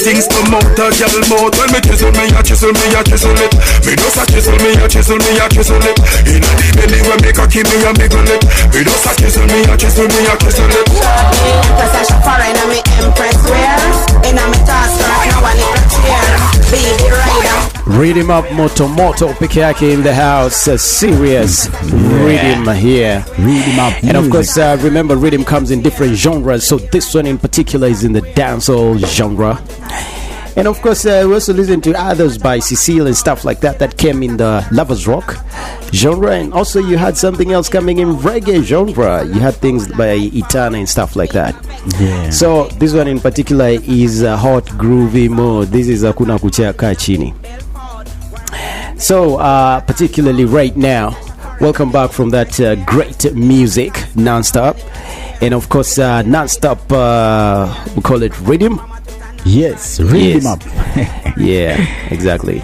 things come out a girl mouth. When me chisel me a chisel it. Me just a chisel me a chisel it. Inna the belly when me cocky me a miggle it. Me just a chisel me a chisel it. Cause I should foreign and me empress wear. Inna me task right now I need a chair. Baby rider. Riddim up moto peke yake in the house. Serious Riddim here. Riddim up. And of course, remember Riddim comes in different genres. So this one in particular is in the dancehall genre. And of course, we also listen to others by Cecile and stuff like that came in the Lovers Rock genre. And also you had something else coming in reggae genre. You had things by Itana and stuff like that. Yeah. So this one in particular is a hot groovy mode. This is Hakuna Kuchea Kaa Chini. So particularly right now, welcome back from that great music, non-stop. And of course, non-stop, we call it Riddim. Yes, Riddim up. Yeah, exactly.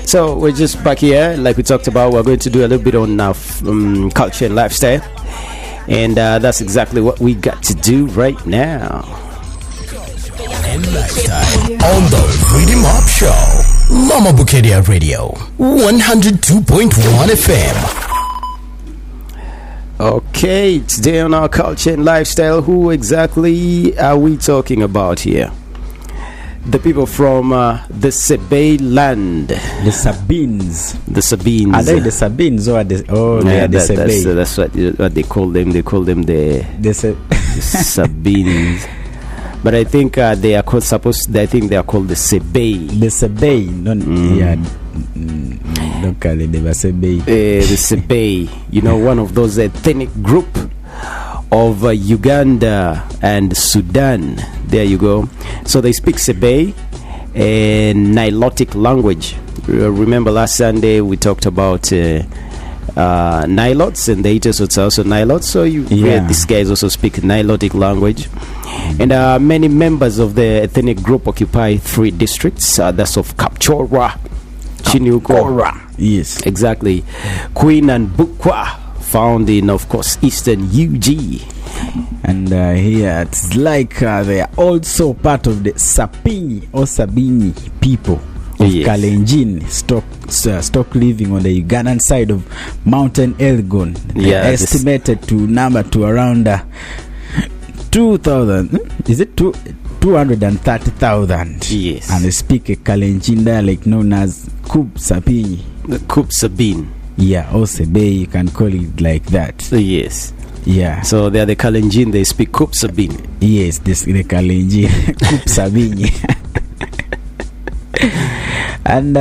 So we're just back here, like we talked about. We're going to do a little bit on culture and lifestyle, and that's exactly what we got to do right now. And lifestyle on the Riddim Up Show, Mama Bukedea Radio, 102.1 FM. Okay, today on our culture and lifestyle, who exactly are we talking about here? The people from the Sebe land. The Sabines. The Sabines. Are they the Sabines or the they are the Sebe? That's what they call them. They call them the Sabines. But I think they are called I think they are called the Sebe. The Sebe. Don't call it the Sebe. The Sebe. You know, one of those ethnic group of Uganda and Sudan. There you go. So they speak Sebe, a Nilotic language. Remember last Sunday we talked about Nilots, and the Itesots are also Nilots. So these guys also speak Nilotic language. And many members of the ethnic group occupy 3 districts. That's of Kapchorwa, Chinyuko. Yes, exactly. Queen and Bukwa, found in, of course, Eastern UG. And here it's like they are also part of the Sapini or Sabini people of Kalenjin, stock living on the Ugandan side of Mountain Elgon. They are estimated to number to around 2,000. Is it 230,000? Yes. And they speak a Kalenjin dialect known as Kub Sapini. Kub Sabin. Yeah, or Sebe, you can call it like that. Yes. Yeah. So they are the Kalenjin, they speak Kub Sabin. Yes, this the Kalenjin. Kub Sabini. And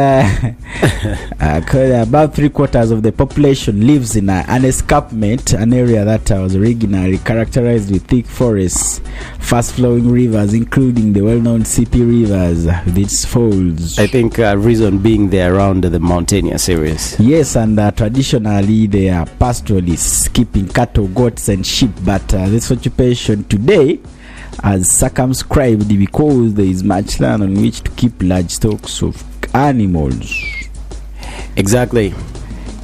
about 3/4 of the population lives in an escarpment, an area that was originally characterized with thick forests, fast-flowing rivers, including the well-known Sipi rivers with its falls. I think reason being they're around the mountainous areas. Yes, and traditionally they are pastoralists, keeping cattle, goats, and sheep. But this occupation today as circumscribed because there is much land on which to keep large stocks of animals. Exactly.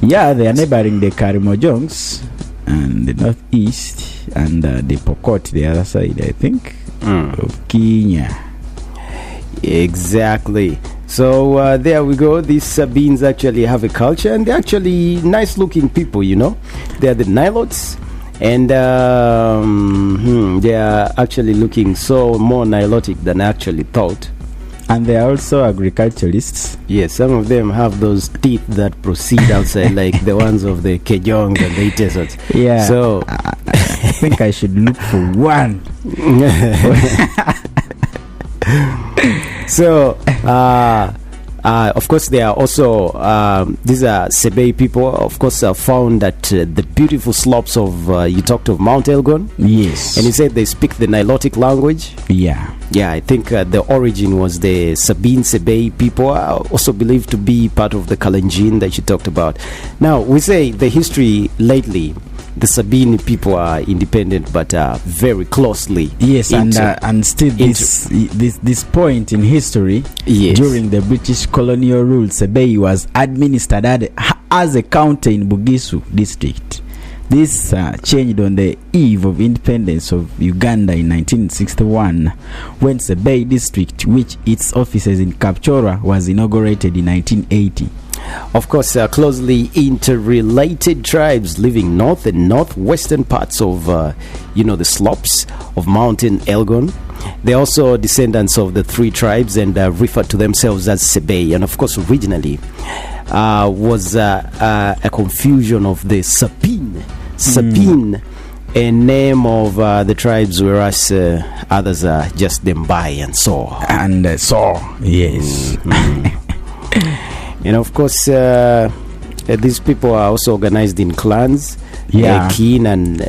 Yeah, they are neighboring the Karimonjongs and the northeast and the Pokot, the other side, I think, of Kenya. Exactly. So there we go. These Sabines actually have a culture, and they're actually nice looking people, you know. They're the Nilots. And they are actually looking so more Nilotic than I actually thought. And they are also agriculturalists. Yes, some of them have those teeth that proceed outside, like the ones of the Kejongs and the Itesots. Yeah. So I think I should look for one. So of course, there are also these are Sebe people. Of course, are found at the beautiful slopes of you talked of Mount Elgon. Yes, and you said they speak the Nilotic language. Yeah, I think the origin was the Sabine Sebe people, are also believed to be part of the Kalenjin that you talked about. Now we say the history lately. The Sabine people are independent, but very closely. Yes, and still this point in history, during the British colonial rule, Sebe was administered as a county in Bugisu district, This changed on the eve of independence of Uganda in 1961, when Sebei district, which its offices in Kapchorwa, was inaugurated in 1980. Of course, closely interrelated tribes living north and northwestern parts of, the slopes of Mountain Elgon. They're also descendants of the three tribes and refer to themselves as Sebei. And of course, originally was a confusion of the Sapin, a name of the tribes, whereas others are just Dembai and So. And yes. And of course, these people are also organized in clans, kin and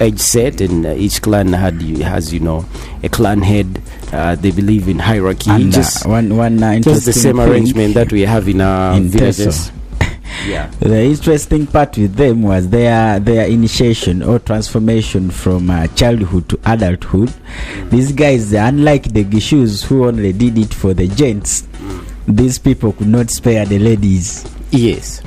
age set, and each clan has a clan head. They believe in hierarchy. And just one just the same arrangement that we have in our villages. Yeah. The interesting part with them was their initiation or transformation from childhood to adulthood. These guys, unlike the Gishus who only did it for the gents, these people could not spare the ladies. Yes.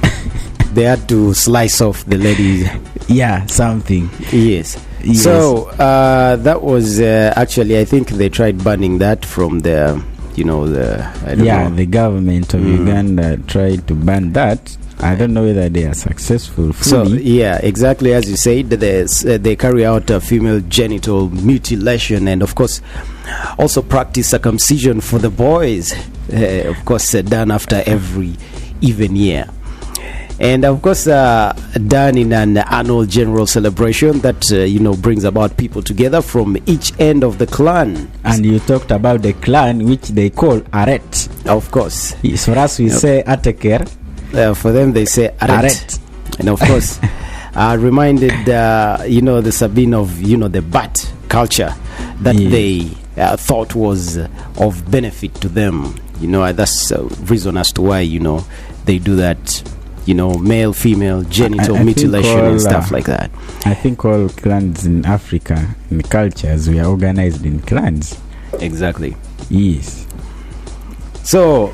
They had to slice off the ladies. Yeah, something. Yes. So that was actually, I think they tried banning that from the the government of Uganda tried to ban that. I don't know whether they are successful fully. So yeah, exactly as you said, they carry out female genital mutilation, and of course also practice circumcision for the boys, of course done after every even year, and of course done in an annual general celebration that brings about people together from each end of the clan. And you talked about the clan, which they call Aret. Of course, yes, for us we say Ateker. For them they say Aret. And of course reminded the Sabine of the bat culture that they thought was of benefit to them. That's reason as to why they do that, male female genital mutilation and stuff like that. I think all clans in Africa, in cultures, we are organized in clans. Exactly. Yes. So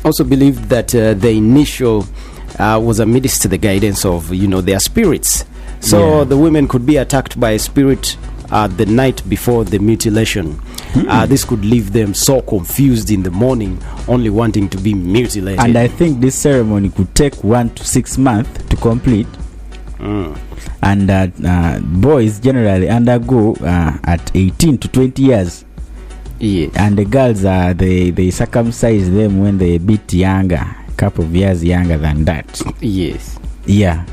also believed that the initial was amidst the guidance of their spirits. So the women could be attacked by a spirit the night before the mutilation. This could leave them so confused in the morning, only wanting to be mutilated. And I think this ceremony could take 1 to 6 months to complete. And boys generally undergo at 18 to 20 years. Yes. And the girls they circumcise them when they're a bit younger, a couple of years younger than that. Yes. Yeah.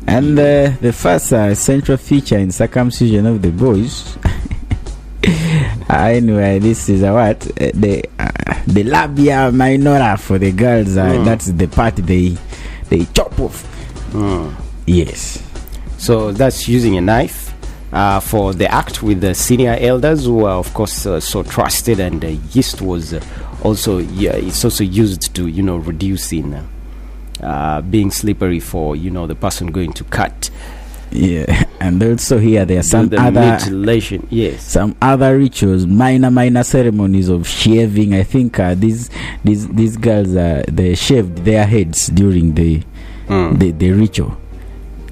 And the first central feature in circumcision of the boys anyway, this is the labia minora for the girls. That's the part they chop off. Yes. So that's using a knife for the act with the senior elders, who are of course so trusted, and yeast was also it's also used to reduce in being slippery for the person going to cut. Yeah. And also here there are some other mutilation. Yes, some other rituals, minor ceremonies of shaving. I think these girls they shaved their heads during the ritual.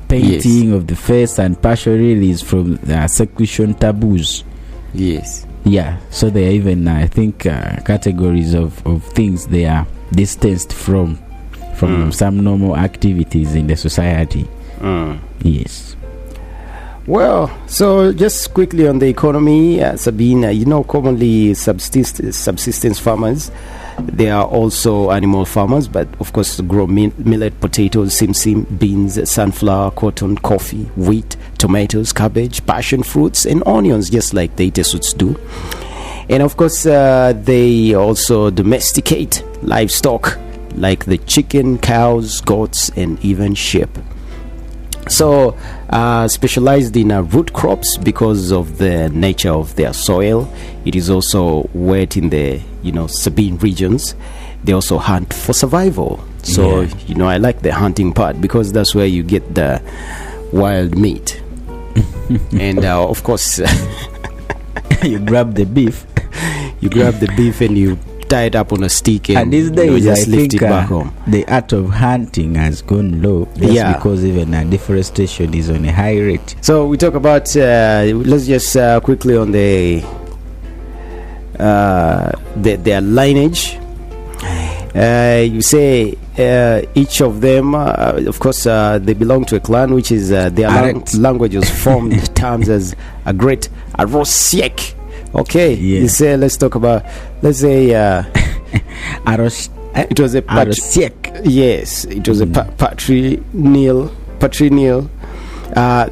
Painting of the face and partial release from seclusion taboos. Yes. Yeah. So there are even I think categories of things they are distanced from some normal activities in the society. Yes. Well, so just quickly on the economy, Sabine, commonly subsistence farmers. They are also animal farmers, but of course grow millet, potatoes, simsim, beans, sunflower, cotton, coffee, wheat, tomatoes, cabbage, passion fruits, and onions, just like the Itesuts do. And of course, they also domesticate livestock like the chicken, cows, goats, and even sheep. So specialized in root crops because of the nature of their soil. It is also wet in the Sabine regions. They also hunt for survival. So I like the hunting part because that's where you get the wild meat. And of course you grab the beef. You grab the beef and you tie it up on a stick And these days, just I lift think it back home. the art of hunting has gone low. That's because even deforestation is on a high rate. So we talk about, let's just quickly on their lineage. You say each of them, of course, they belong to a clan, which is their language was formed terms as a great Arosiek. Okay, you say, let's talk about, let's say, it was a Arosiek. Yes, it was a patrilineal.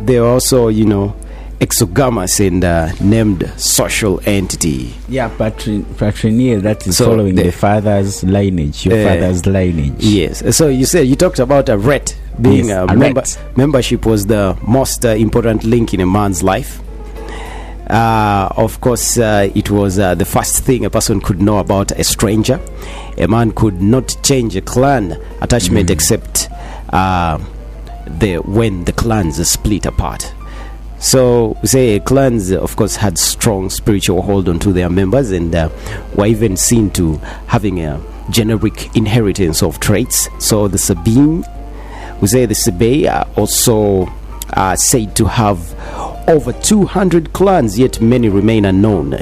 They were also, exogamous and named social entity. Yeah, patrilineal, that is following the father's lineage, your father's lineage. Yes, so you talked about a ret being membership was the most important link in a man's life. Of course, it was the first thing a person could know about a stranger. A man could not change a clan attachment except when the clans split apart. So, say clans, of course, had strong spiritual hold on to their members, and were even seen to having a generic inheritance of traits. So, the Sabine, we say the Sebe, are also said to have over 200 clans, yet many remain unknown.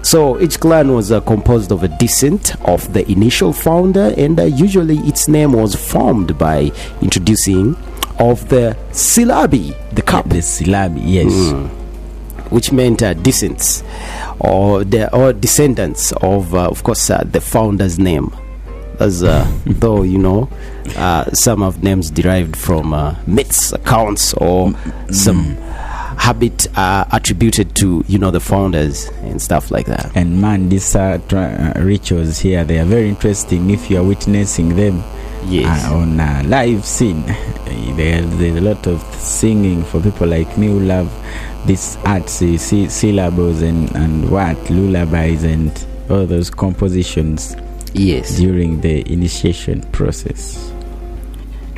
So, each clan was composed of a descent of the initial founder, and usually its name was formed by introducing of the syllabi, the cup. The syllabi, yes. Which meant descendants or descendants of course, the founder's name. As though, some of names derived from myths, accounts, or some habit attributed to, the founders and stuff like that. And man, these rituals here, they are very interesting if you are witnessing them. Yes. On a live scene, there's a lot of singing for people like me who love these artsy syllables and lullabies and all those compositions. Yes. During the initiation process.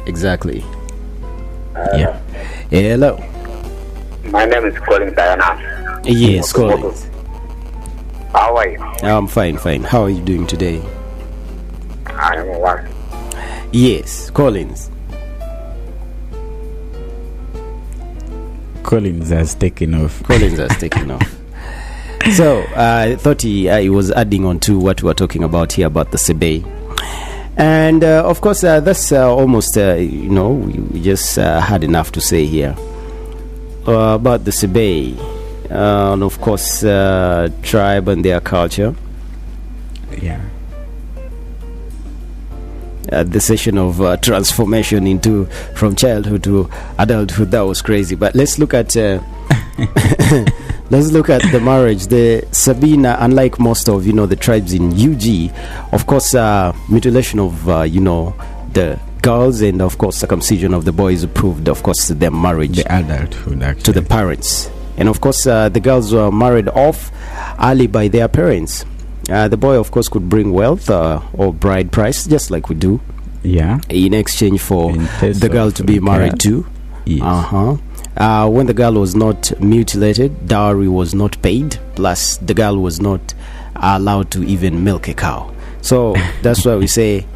Exactly. Yeah. Hello. My name is Colin Diana. Yes, Colin. How are you? I'm fine. How are you doing today? I am well. Yes, Collins has taken off. So I thought he was adding on to what we were talking about here about the Sebe. And of course, that's almost, we just had enough to say here about the Sebe. And of course, tribe and their culture. Yeah. The session of transformation from childhood to adulthood, that was crazy. But let's look at the marriage. The Sabina, unlike most of the tribes in UG, of course, mutilation of the girls and of course circumcision of the boys proved, of course, their marriage, the adulthood, actually, to the parents. And of course, the girls were married off early by their parents. The boy, of course, could bring wealth or bride price, just like we do. Yeah. In exchange for the girl to be married to. Yes. When the girl was not mutilated, dowry was not paid. Plus, the girl was not allowed to even milk a cow. So that's why we say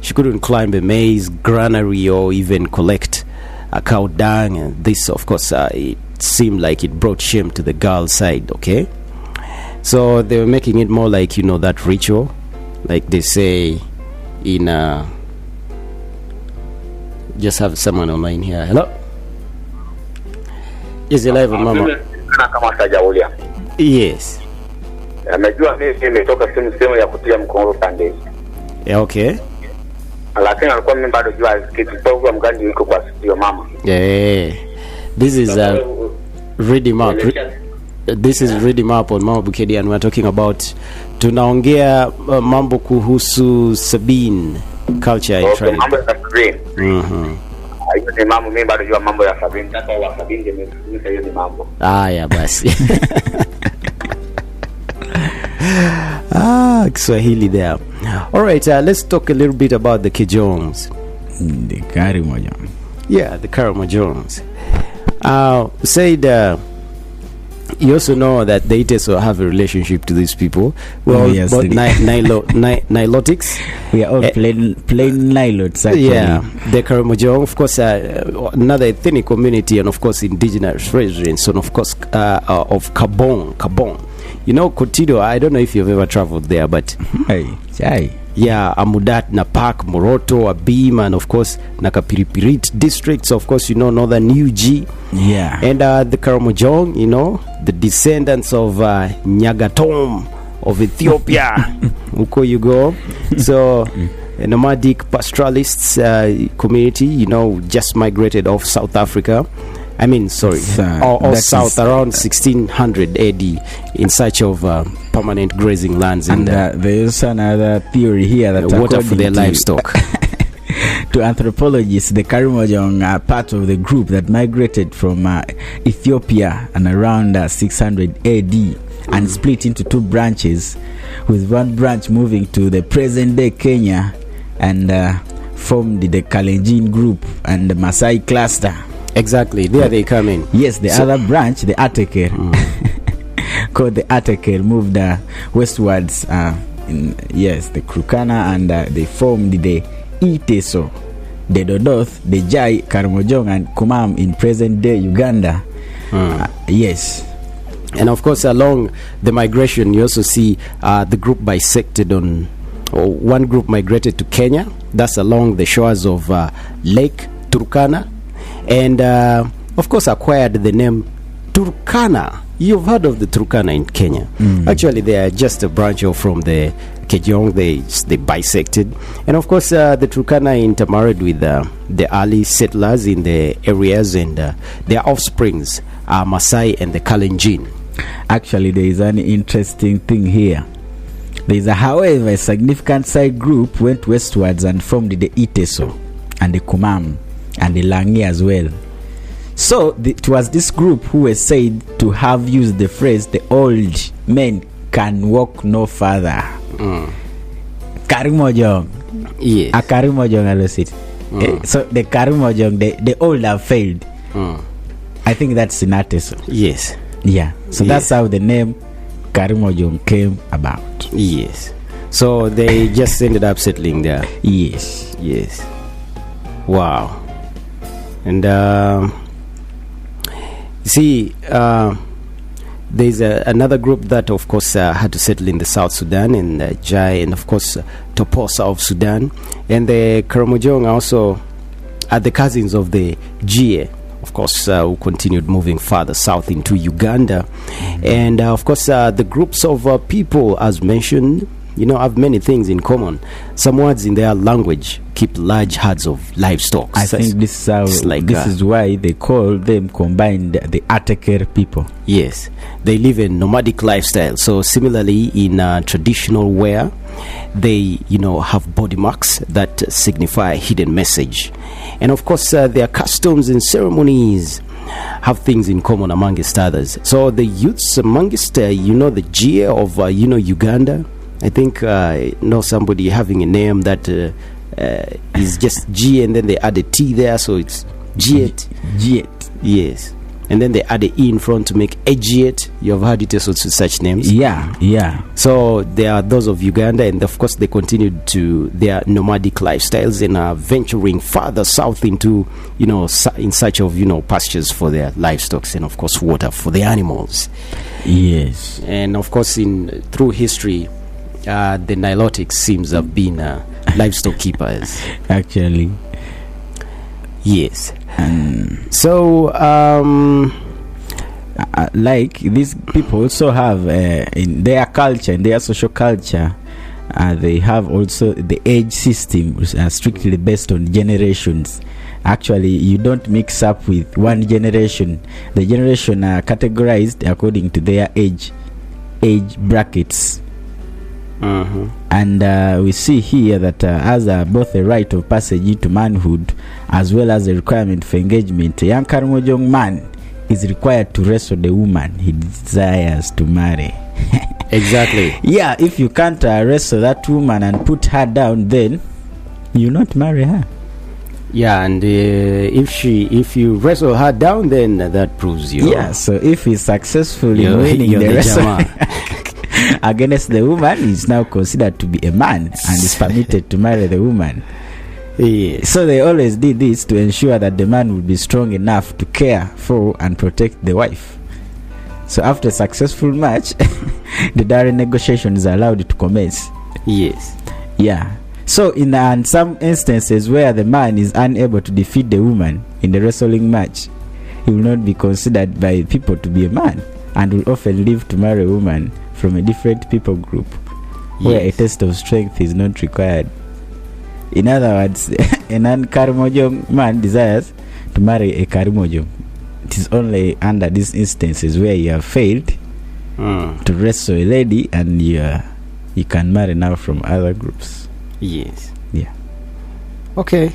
she couldn't climb a maize granary or even collect a cow dung. And this, of course, it seemed like it brought shame to the girl's side. Okay. So they were making it more like, that ritual, like they say in just have someone online here. Hello. Is it live, Mama? Yes. Amejua mimi nimetoka sehemu ya kutia mkono pande. Yeah, okay. Lakini alikuwa mimi bado jua kitu mgandi yuko kwa sio mama. Yeah. This is Riddim up. This is Riddim up on Mama Bukedea, and we're talking about tunaongea mambo kuhusu Sabine culture and tribe. Mambo ya Sabine. Hiyo ni mambo mimi bado jua mambo ya Sabine. Sasa wa Sabine mimi hiyo ni mambo. Ya basi. Kiswahili there. All right, let's talk a little bit about the Kijongs. The Karamojong. Yeah, the Karamojong. Said You also know that the Iteso have a relationship to these people. Well, Yes, but they do. Nilotics. We are all plain Nilots, actually. Yeah, the Karamojong, of course, another ethnic community, and of course, indigenous residents, and of course, of Kabong. You know, Kotido, I don't know if you've ever traveled there, but Chai. yeah, Amudat, Napak, Moroto, Abim, and of course, Nakapiripirit districts, of course, you know, northern UG. Yeah. And the Karamojong, you know, the descendants of Nyagatom of Ethiopia. Uko you go. So, a nomadic pastoralists community, you know, just migrated off South Africa. I mean, sorry, or south around 1600 AD in search of permanent grazing lands. And there's another theory here that water for their according to- livestock. To anthropologists, the Karimojong are part of the group that migrated from Ethiopia and around 600 AD and split into two branches, with one branch moving to the present day Kenya and formed the Kalenjin group and the Maasai cluster. Exactly, there they come in. Yes, the other branch, the Ateker, called the Ateker, moved westwards. The Krukana, and they formed the Iteso, the Dodoth, the Jai, Karamojong, and Kumam in present-day Uganda. Yes. And of course, along the migration, you also see the group bisected on, or one group migrated to Kenya. That's along the shores of Lake Turkana, and of course acquired the name Turkana. You've heard of the Turkana in Kenya. Actually, they are just a branch off from the Kejong. They bisected, and of course the Turkana intermarried with the early settlers in the areas, and their offsprings are Maasai and the Kalenjin. Actually, there is an interesting thing here. There is, however, a significant side group went westwards and formed the Iteso and the Kumam and the Langi as well. So it was this group who was said to have used the phrase, "the old men can walk no further." Karimojong. Yes. A Karimojong alosit. So the Karimojong, the old have failed. I think that's in Ateso. Yes. Yeah. So that's how the name Karimojong came about. Yes. So they just ended up settling there. Yes. Yes. Wow. And see, there's another group that, of course, had to settle in the South Sudan, and Jai, and of course, Toposa of Sudan. And the Karamojong also are the cousins of the Jie, of course, who continued moving farther south into Uganda. And of course, the groups of people, as mentioned, you know, have many things in common. Some words in their language keep large herds of livestock. I think this is how, this is why they call them combined the Ateker people. Yes, they live a nomadic lifestyle. So similarly, in traditional wear, they, you know, have body marks that signify a hidden message. And of course, their customs and ceremonies have things in common amongst others. So the youths amongst, you know, the Jia of, you know, Uganda, I think know somebody having a name that is just G, and then they add a T there, so it's Giet. Giet. Yes. And then they add a E in front to make Egiet. You've heard it also to such names. Yeah. So they are those of Uganda, and of course they continued to their nomadic lifestyles and are venturing farther south into, you know, in search of, you know, pastures for their livestock, and of course water for the animals. Yes. And of course, through history, the Nilotics seems to have been livestock keepers. Actually. Yes. So, like these people also have in their culture, in their social culture, they have also the age system, strictly based on generations. Actually, you don't mix up with one generation. The generation are categorized according to their age brackets. And we see here that as both a rite of passage into manhood as well as a requirement for engagement, a young Karimojong man is required to wrestle the woman he desires to marry. Exactly. Yeah, if you can't wrestle that woman and put her down, then you not marry her. Yeah, and if you wrestle her down, then that proves you. Yeah, so if he's successful in winning the wrestle against the woman, he's now considered to be a man and is permitted to marry the woman. Yes. So they always did this to ensure that the man would be strong enough to care for and protect the wife. So after a successful match, the dowry negotiation is allowed to commence. Yes. Yeah. So in some instances where the man is unable to defeat the woman in the wrestling match, he will not be considered by people to be a man and will often live to marry a woman from a different people group, where a test of strength is not required. In other words, a non-Karimojong man desires to marry a Karimojong. It is only under these instances where you have failed to wrestle a lady and you can marry now from other groups. Yes. Yeah. Okay.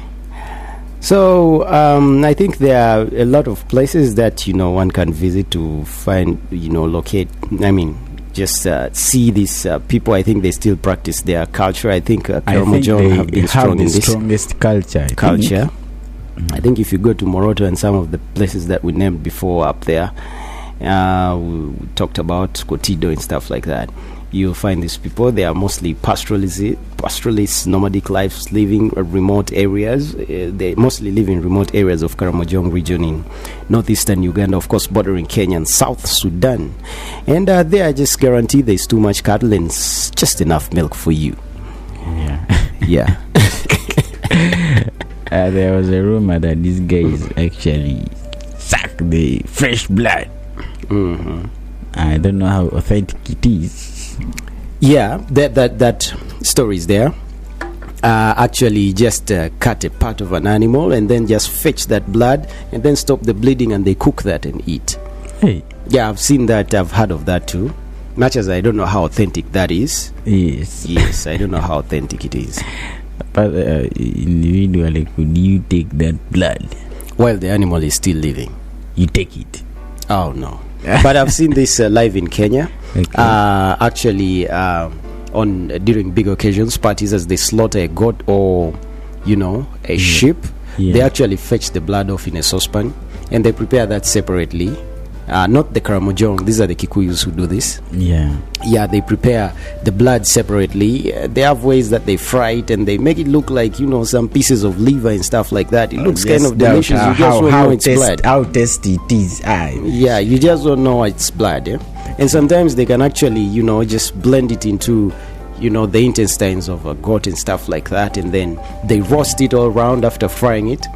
So I think there are a lot of places that one can visit to find locate. I mean, just see these people. I think they still practice their culture. I think Karamojong have been strong in this strongest culture. I think if you go to Moroto and some of the places that we named before up there, we talked about Kotido and stuff like that, you'll find these people. They are mostly pastoralists, nomadic lives, living in remote areas. They mostly live in remote areas of Karamojong region in northeastern Uganda, of course bordering Kenya and South Sudan. And they are just guaranteed there's too much cattle and just enough milk for you. Yeah. There was a rumor that these guys actually suck the fresh blood. I don't know how authentic it is. Yeah, that story is there. Actually just cut a part of an animal and then just fetch that blood and then stop the bleeding and they cook that and eat. Hey. Yeah, I've seen that. I've heard of that too. Much as I don't know how authentic that is. Yes, I don't know how authentic it is. But individually, could you take that blood while the animal is still living? You take it? Oh no. But I've seen this live in Kenya. Okay. Actually, on during big occasions, parties, as they slaughter a goat or a sheep, they actually fetch the blood off in a saucepan and they prepare that separately. Not the Karamojong, these are the Kikuyus who do this. Yeah, they prepare the blood separately. They have ways that they fry it and they make it look like some pieces of liver and stuff like that. It looks kind of delicious. You just don't know it's blood. How tasty it is. Yeah, you just don't know it's blood. And sometimes they can actually just blend it into the intestines of a goat and stuff like that, and then they roast it all around after frying it.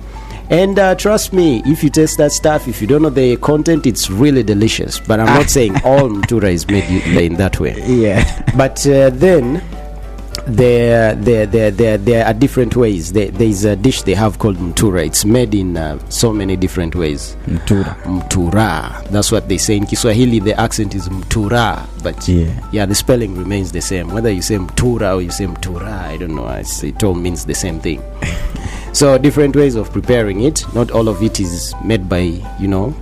And trust me, if you taste that stuff, if you don't know the content, it's really delicious. But I'm not saying all mtura is made in that way. Yeah. But then there are different ways. There's a dish they have called mtura. It's made in so many different ways. Mtura. That's what they say in Kiswahili. The accent is mtura, but the spelling remains the same. Whether you say mtura or you say mtura, I don't know. It all means the same thing. So different ways of preparing it. Not all of it is made by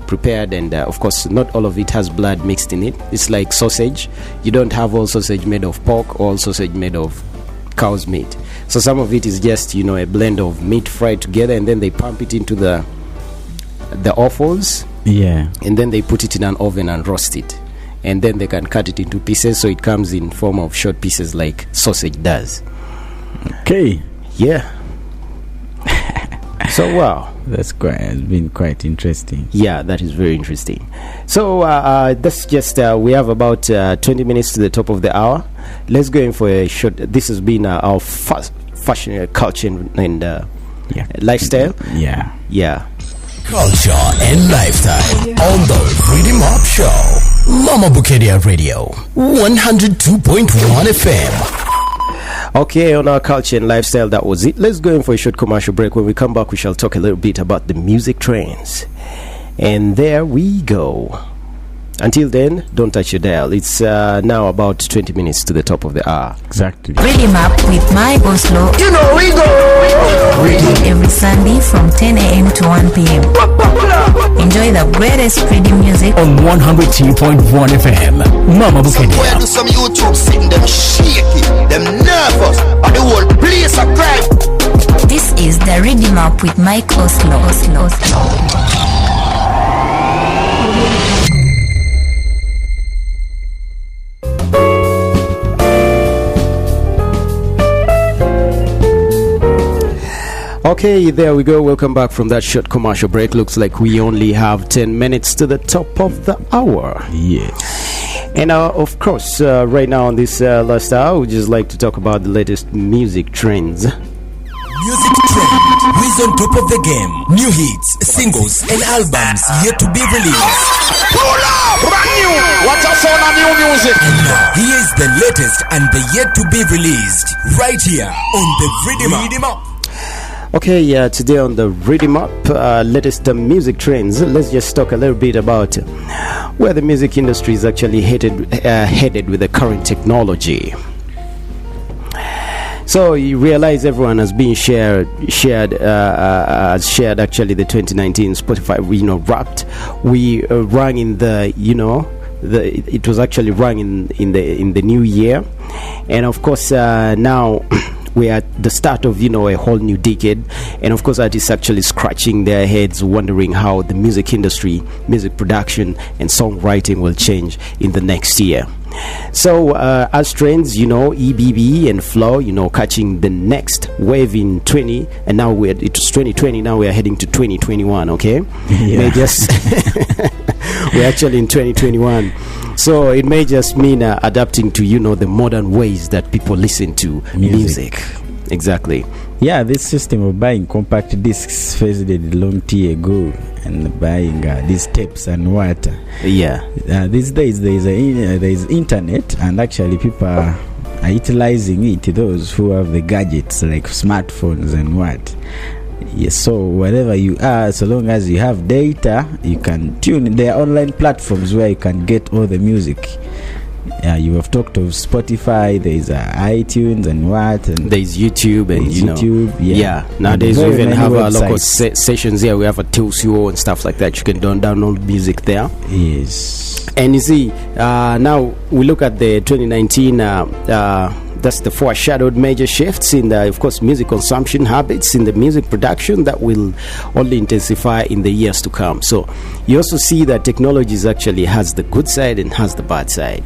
prepared, and of course not all of it has blood mixed in it. It's like sausage. You don't have all sausage made of pork, all sausage made of cow's meat. So some of it is just a blend of meat fried together, and then they pump it into the offals. And then they put it in an oven and roast it, and then they can cut it into pieces so it comes in form of short pieces like sausage does. Okay. Yeah. So wow, has been quite interesting. Yeah, that is very interesting. So that's just we have about 20 minutes to the top of the hour. Let's go in for a short. This has been our fashion, culture, and lifestyle. Yeah. Culture and lifestyle on the Riddim Up Show. Mama Bukedea Radio, 102.1 FM. Okay, on our culture and lifestyle, that was it. Let's go in for a short commercial break. When we come back, we shall talk a little bit about the music trends. And there we go. Until then, don't touch your dial. It's now about 20 minutes to the top of the hour. Exactly. Riddim Up with my Oslo. We go. Every Sunday from 10 a.m. to 1 p.m. Enjoy the greatest Riddim music on 102.1 FM. Mama Bukedea. Do some YouTube sitting them shaky, them nervous, and the whole place a cry. This is the Riddim Up with Mike Oslo. Okay, there we go. Welcome back from that short commercial break. Looks like we only have 10 minutes to the top of the hour. Yes. And of course, right now on this last hour, we just like to talk about the latest music trends. Music trend. Who is on top of the game? New hits, singles, and albums yet to be released. Pull up! Brand new! What's a sound of new music? And now, here is the latest and the yet to be released. Right here on the Riddim Up. Okay, today on the Riddim Up, latest music trends, let's just talk a little bit about where the music industry is actually headed with the current technology. So you realize everyone has been shared actually the 2019 Spotify, Wrapped. We rang in the, it was actually rang in the new year, and of course now. We're at the start of a whole new decade, and of course artists actually scratching their heads wondering how the music industry, music production and songwriting will change in the next year. So as trends, EBB and flow, catching the next wave in 20, and now it was 2020, now we are heading to 2021. Okay, yeah. We're actually in 2021. So it may just mean adapting to the modern ways that people listen to music. Exactly. Yeah, this system of buying compact discs faded a long time ago, and buying these tapes and what. Yeah. These days there is internet, and actually people are utilizing it. Those who have the gadgets like smartphones and what. Yes, so wherever you are, so long as you have data, you can tune. There are online platforms where you can get all the music. You have talked of Spotify. There is iTunes and what, and there is YouTube and YouTube. Yeah. Nowadays we even have local sessions here. We have a Tilsio and stuff like that. You can download music there. Yes. And you see, now we look at the 2019. That's the foreshadowed major shifts in the, of course, music consumption habits in the music production that will only intensify in the years to come. So you also see that technology actually has the good side and has the bad side.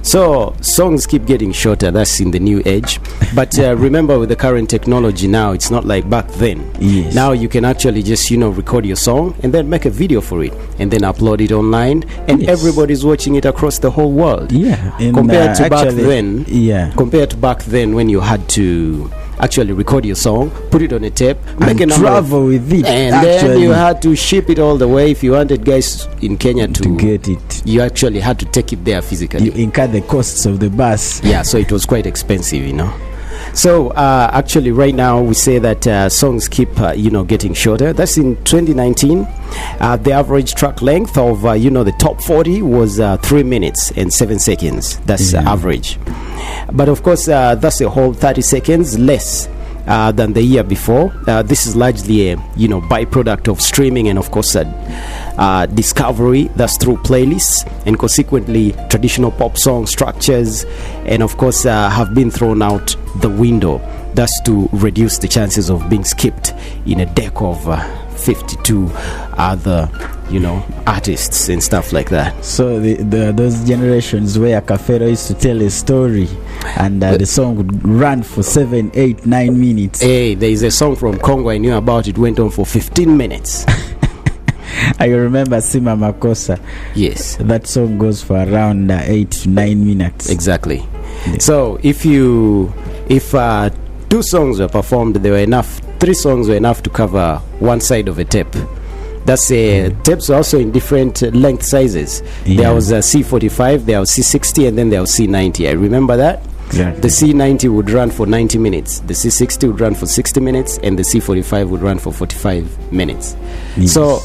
So songs keep getting shorter. That's in the new age. But remember, with the current technology now, it's not like back then. Yes. Now you can actually just record your song and then make a video for it and then upload it online, and everybody's watching it across the whole world. Yeah. And compared to back then when you had to actually record your song, put it on a tape, make a travel with it, and then you had to ship it all the way. If you wanted guys in Kenya to get it, you actually had to take it there physically. You incur the costs of the bus. Yeah, so it was quite expensive, So actually right now we say that songs keep getting shorter. That's in 2019. The average track length of the top 40 was 3 minutes and 7 seconds. That's average. But of course that's a whole 30 seconds less than the year before. This is largely a byproduct of streaming and of course discovery. That's through playlists, and consequently traditional pop song structures and of course have been thrown out the window. That's to reduce the chances of being skipped in a deck of 52 other artists and stuff like that. So those generations where Kafero used to tell a story and the song would run for 7, 8, 9 minutes. Hey, there is a song from Congo I knew about. It went on for 15 minutes. I remember Sima Makosa. Yes, that song goes for around 8 to 9 minutes. Exactly. Yeah. So if 2 songs were performed, there were enough. 3 songs were enough to cover one side of a tape. That's tapes are also in different length sizes. There was a C45, there was C60, and then there was C90. I remember that. Exactly. The C90 would run for 90 minutes, the C60 would run for 60 minutes, and the C45 would run for 45 minutes. Yes. So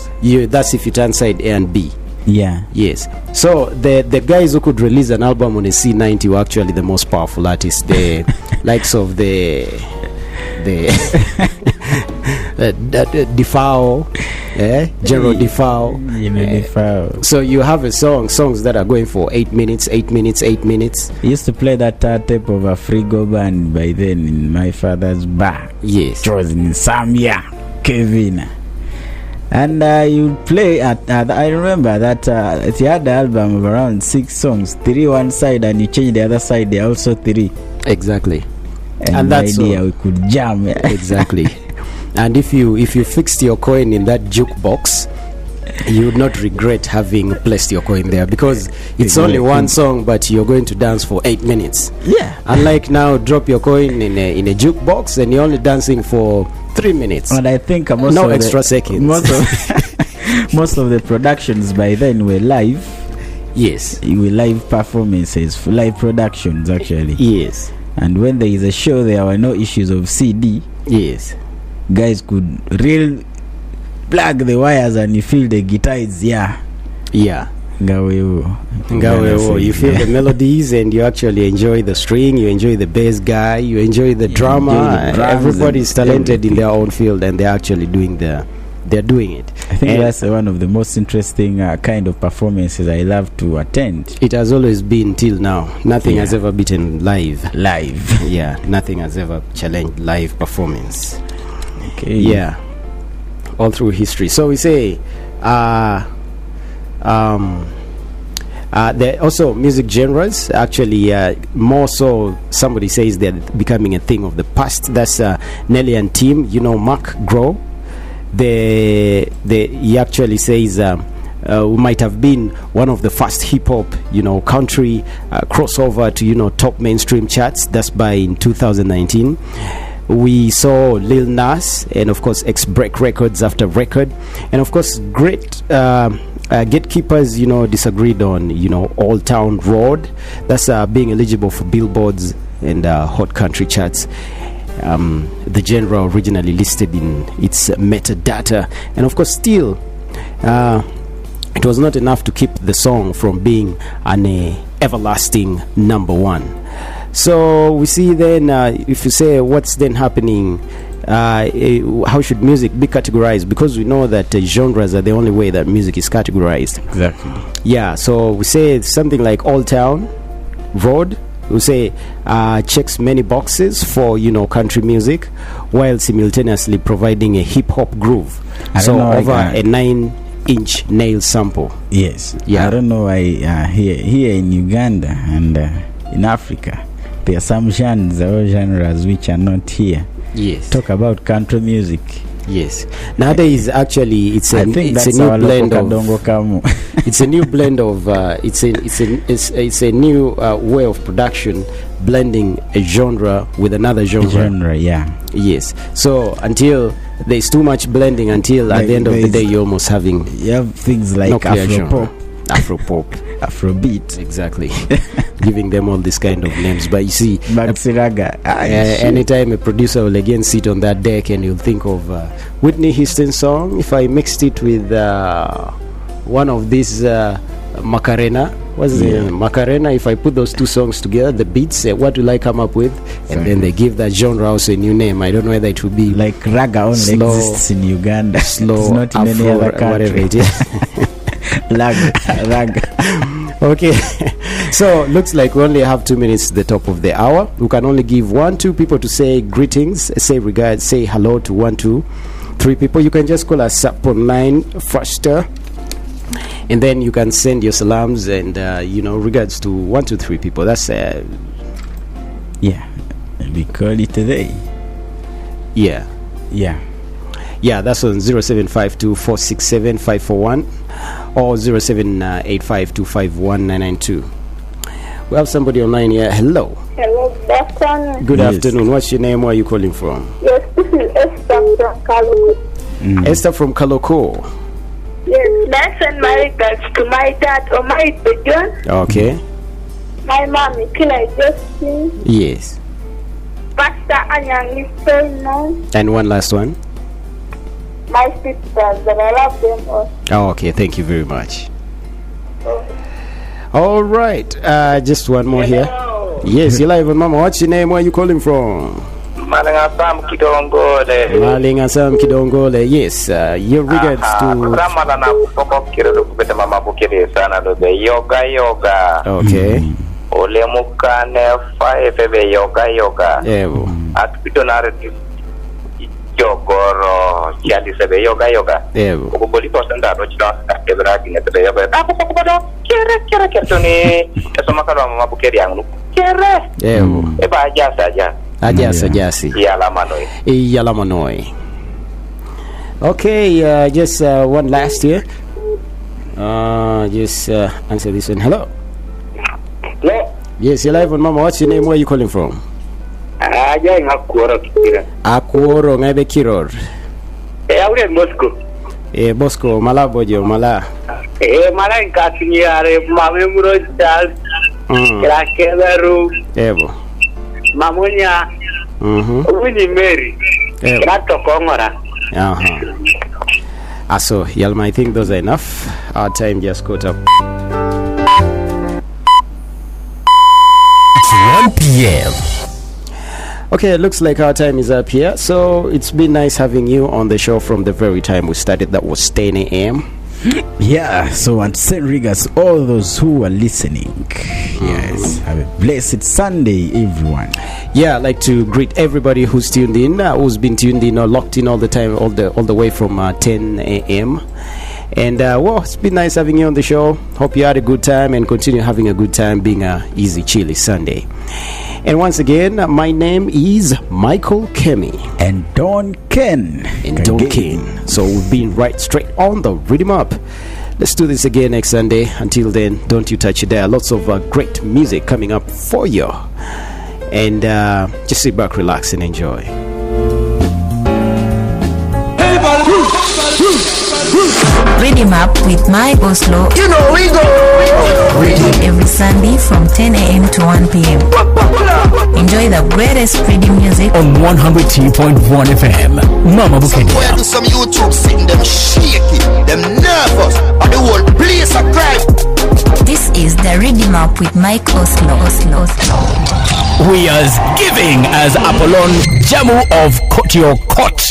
that's if you turn side A and B. Yeah. Yes. So the guys who could release an album on a C90 were actually the most powerful artists. The likes of the the Defao, General Defao. Defao. So you have a songs that are going for 8 minutes, 8 minutes, 8 minutes. I used to play that tape of a Frigo band by then in my father's bar. Yes. It was in Samia, Kevin. And you play at I remember that it had the album of around 6 songs, 3 one side, and you change the other side, there are also 3. Exactly. And that's idea we could jam. Exactly. And if you fixed your coin in that jukebox, you would not regret having placed your coin there, because it's only one song, but you're going to dance for 8 minutes. Yeah. Unlike now, drop your coin in a jukebox and you're only dancing for 3 minutes. And I think no extra seconds. Most of the productions by then were live. Yes. Were live performances, live productions actually. Yes. And when there is a show, there were no issues of CD. Yes. Guys could plug the wires and you feel the guitar is yeah. Ngawewo. You feel the melodies and you actually enjoy the string, you enjoy the bass guy, you enjoy the drama. Everybody is talented in their own field and they're actually doing it. I think that's one of the most interesting kind of performances I love to attend. It has always been till now. Nothing has ever beaten live. Yeah, nothing has ever challenged live performance. Okay. Yeah, all through history. So we say there are also music genres actually more so somebody says they're becoming a thing of the past. That's Nelly and Tim, Mark Grow. He actually says we might have been one of the first hip-hop country crossover to top mainstream charts. That's by in 2019. We saw Lil Nas and of course break records after record, and of course great gatekeepers disagreed on Old Town Road. That's being eligible for billboards and hot country charts. The genre originally listed in its metadata, and of course still it was not enough to keep the song from being an everlasting number one. So we see then if you say what's then happening, how should music be categorized, because we know that genres are the only way that music is categorized. Exactly. Yeah, so we say something like Old Town Road, we say checks many boxes for country music, while simultaneously providing a hip-hop groove. So over a 9-inch nail sample. Yes. Yeah. I don't know why here in Uganda and in Africa there are some genres which are not here. Yes. Talk about country music. Yes. Nowadays, actually, it's a new blend of. It's a new blend of. It's a new way of production, blending a genre with another genre. Yeah. Yes. So until there's too much blending, until at the end of the day, you're almost having. You have things like Afropop, Afrobeat. Exactly. Giving them all this kind of names, but you see, Maxiraga. Anytime a producer will again sit on that deck and you'll think of Whitney Houston's song. If I mixed it with one of these Macarena, what's the name? Macarena. If I put those two songs together, the beats, what will I come up with? And then they give that genre also a new name. I don't know whether it will be like raga only slow, exists in Uganda. Slow, it's not in any other country. Whatever it is. Raga. Okay. So looks like we only have 2 minutes to the top of the hour. We can only give 1-2 people to say greetings, say regards, say hello to 1-2 3 people. You can just call us up on line faster, and then you can send your salams and regards to 1-2 3 people. That's yeah, we call it today. Yeah, that's on 0752467541 or 0785251992. We have somebody online here. Hello. Hello, good afternoon. Good afternoon. What's your name? Where are you calling from? Yes, this is Esther from Kaloko. Esther from Kaloko. Yes, let's send my regards to my dad or my John. Okay. My mommy, Kila Justin. Yes. Pastor Anyang is so known. And one last one. My sisters, that I love them all. Oh, okay. Thank you very much. All right. Just one more here. Yes, you're live on Mama. What's your name? Where are you calling from? My Malinga Sam Kidongole. Malinga Sam Kidongole. Yes, your regards to Ramana na kupoko kirodo kubeta mama Bukedea sana dobe yoga. Okay. Ole mukane FEB yoga. Evo. Atpito na Yogoro Kiadi Sebe yoga. Evo. Ukuboli posenda rochna ebra dine tebe yoga. Ako kokodo kere tuni. Esoma kalo mama Bukedea ngulu. Kere. Evo. Eba aja. Ajasi. Yalamanoi. Okay, just one last here. Just answer this one. Hello. Hello. Yes, you're live on Mama. What's your name? Where are you calling from? Aja Akworo Kira. Akworo ngabe Kiror. Aure Moscow. Bosco Malabojo Mala. Mala nkasinyare mamemuro Charles. Krakeleru. Evo. Mamunya. Uni Mary. Rato Kongora. So, Yalma, I think those are enough. Our time just caught up. It's 1 p.m. Okay, it looks like our time is up here. So, it's been nice having you on the show from the very time we started. That was 10 a.m. Yeah, so and send regards all those who are listening. Yes, have a blessed Sunday, everyone. Yeah, I'd like to greet everybody who's tuned in, who's been tuned in or locked in all the time, all the way from 10 a.m. And well, it's been nice having you on the show. Hope you had a good time and continue having a good time being a easy, chilly Sunday. And once again, my name is Michael Kemi. And Don Ken. So we've been right straight on the Riddim Up. Let's do this again next Sunday. Until then, don't you touch it there. Lots of great music coming up for you. And just sit back, relax, and enjoy. Riddim Up with my Oslo. You know we go. Every Sunday from 10 a.m. to 1 p.m. Enjoy the greatest Riddim music on 102.1 FM. Mama Bukedea. Do some YouTube sitting them shaky, them nervous, and the whole place a cry. This is the Riddim Up with Mike Oslo. We are giving as Apollon Jamu of Kotio Kot.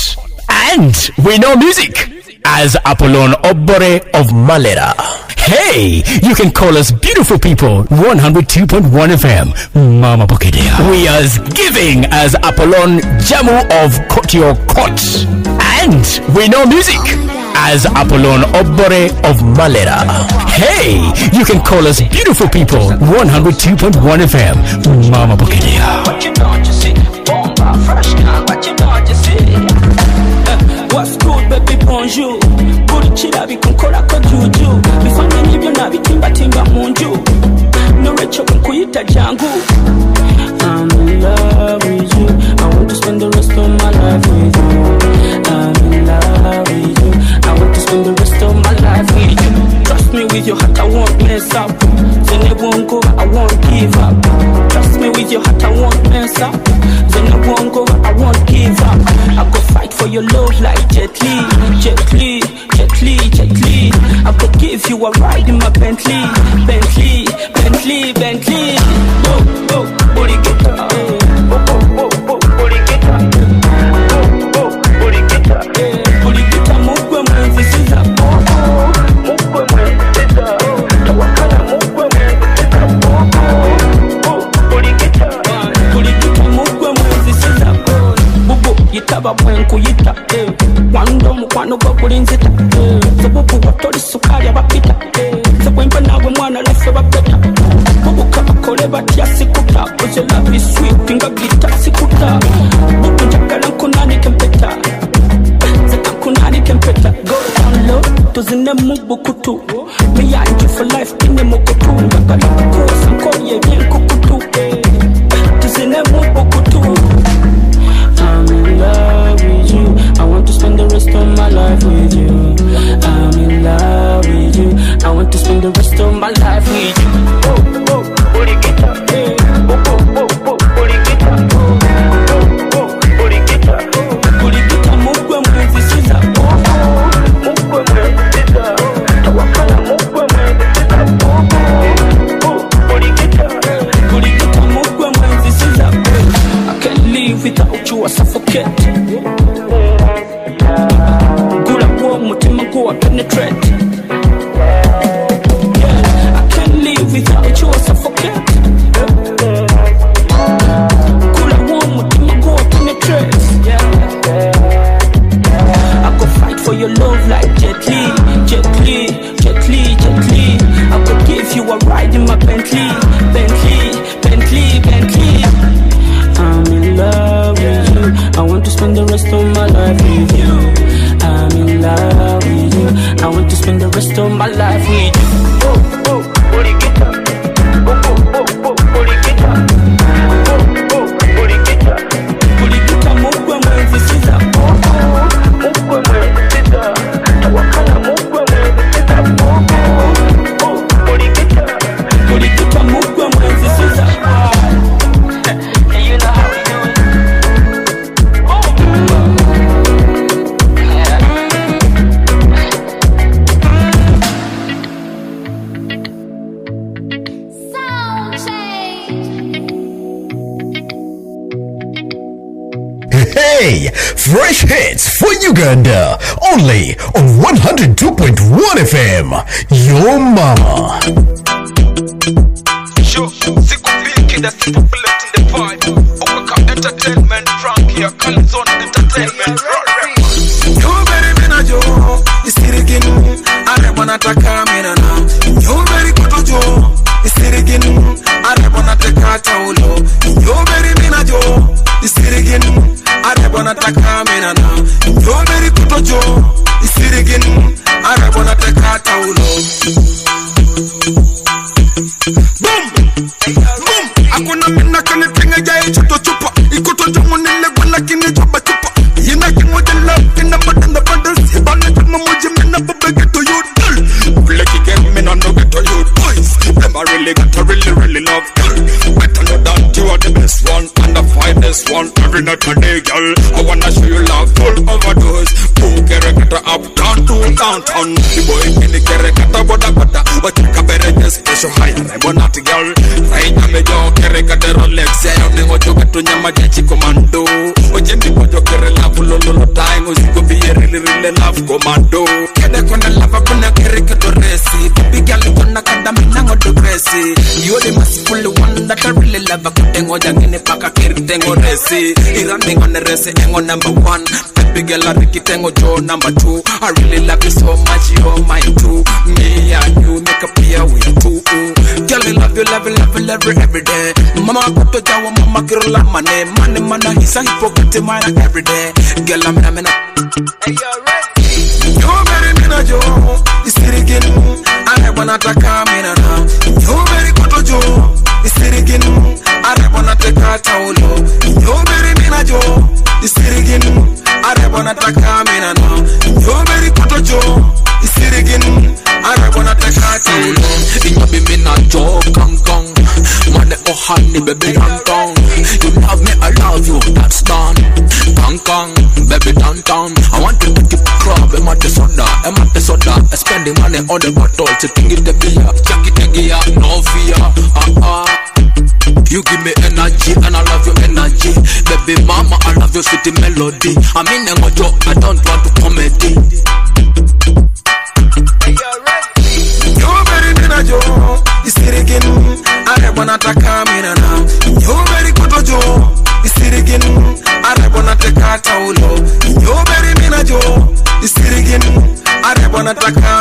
And we know music as Apollon Obore of Malera. Hey, you can call us beautiful people, 102.1 FM, Mama Bukedea. We are giving as Apollon Jamu of Kotio Kot. And we know music as Apollon Obore of Malera. Hey, you can call us beautiful people, 102.1 FM, Mama Bukedea. What you don't you see? Bomba, fresh car, what you don't you see? What's good, baby, bonjour. Good chila, we can call a juju. We find a new nabi timba munju. No recho can kuita jangu. I'm in love with you. I want to spend the rest of my life with you. I'm in love with you. I want to spend the rest of my life with you. Trust me with your heart, I won't mess up. Then it won't go, I won't give up. Trust me with your heart, I won't mess up. Then I won't go, I won't give up. I go fight for your love like Jet Li. I go give you a ride in my Bentley. Oh, booty get up. Booty get up. Booty get up. Booty get up. Mukwe mwenzi sisa. Mukwe mwenzi sisa. Tawakala mukwe mwenzi sisa. Booty get up. Booty get up. Mukwe mwenzi sisa. Bubu yitaba mwenku yita. Wando mukwano gwa kulinzita. So bubu watoli sukari abapita. So wemba nawe mwana lefe bapeta. Bubu kabakole batia sikuta. Cause your love is sweet, pinga gita sikuta. Bubu njakala nkunani kempeta. Zeka nkunani kempeta. Go down low, tuzine mubu kutu. Me and you for life, kine mukutu. Ngakala kukosa nkoye bien kukutu. Tuzine mubu kutu. I'm in love with you. I want to spend the rest of my life with you. I'm in love with you. I want to spend the rest of my life with you. Booty get up. Booty get up. Booty get up. Booty get up. Mukwe mwenzi sisa. Mukwe mwenzi sisa. Tawakala mukwe mwenzi sisa. spend the rest of my life with you. I'm in love with you. I want to spend the rest of my life with you. Oh, oh, booty guitar. Oh, oh, oh, oh, booty guitar. Oh, oh, booty guitar. Booty guitar, move when this is a oh, move when this is a Tawakala, move when this is a oh, oh, booty guitar. Booty guitar, move when this is a and you know how we do it. Hey, fresh hits for Uganda, only on 102.1 FM. Your mama. Yo, siku biki da siku bullet in the vibe. Okaka entertainment, Frank here, CaliZone entertainment. You very mina jo, isirigin, arebona taka mina na. You very kuto jo, isirigin, arebona taka taulo. You very mina jo, isirigin, arebona taka mina na. You very kuto jo, isirigin, arebona taka taulo. Boom! Boom! Akuna mina kane tenga jai chuto chupa. Ikuto jomo nile gwana kine chupa chupa. Yina kimo jala kina badanda badans. Ibane jama moji mina bube geto you dull. Bleki game mina no geto you boys. Them I really got a really love girl. Better know that you are the best one and the finest one. Every night and day girl, I wanna show you love full overdose. Bukedea kata up down to downtown. The boy in the kere kata boda boda. But you can better just special higher. I want that girl. Right now me jo kere kata Rolex. Say I'm the ojo katu nyama jechi commando. Oje ndi ojo kere love lolo time. Uzi go be a really love commando. Kede kona lava kuna kere kato resi. Baby girl kona kada mina ngodo resi. You're the merciful one that I really love. Kutengo jangine paka kere tengo resi. Iranding on the resi engo number one. Baby girl I riki tengo jo number two. I really love you so much, you're mine too. Me and you make a pair with two. Girl I love you every day. Mama kuto jawa mama girl I'm money mana hisa hypocrite mana every day. Girl I'm Hey you ready? You very mina jo, isirigin. I wanna taka mina na. You very kuto jo, isirigin. I wanna taka taulo. You very mina jo, isirigin. I wanna taka mina na. You very kuto jo, isirigin. I wanna taka taulo. Inyo be mina jo kang kang. Mane oh honey baby kang kang. You love me, I love you, that's done. Kang kang, baby downtown. I want to take you to club, I'm at the soda. Spending money on the bottle, sitting in the beer. Jackie Tegia, no fear. You give me energy and I love your energy. Baby mama, I love your sweet melody. I'm in a mojo, I don't want to comedy. You very mina jo, isirigin. I wanna taka mina na. You very kuto jo, isirigin. I wanna taka taulo. You very mina jo, isirigin. I wanna taka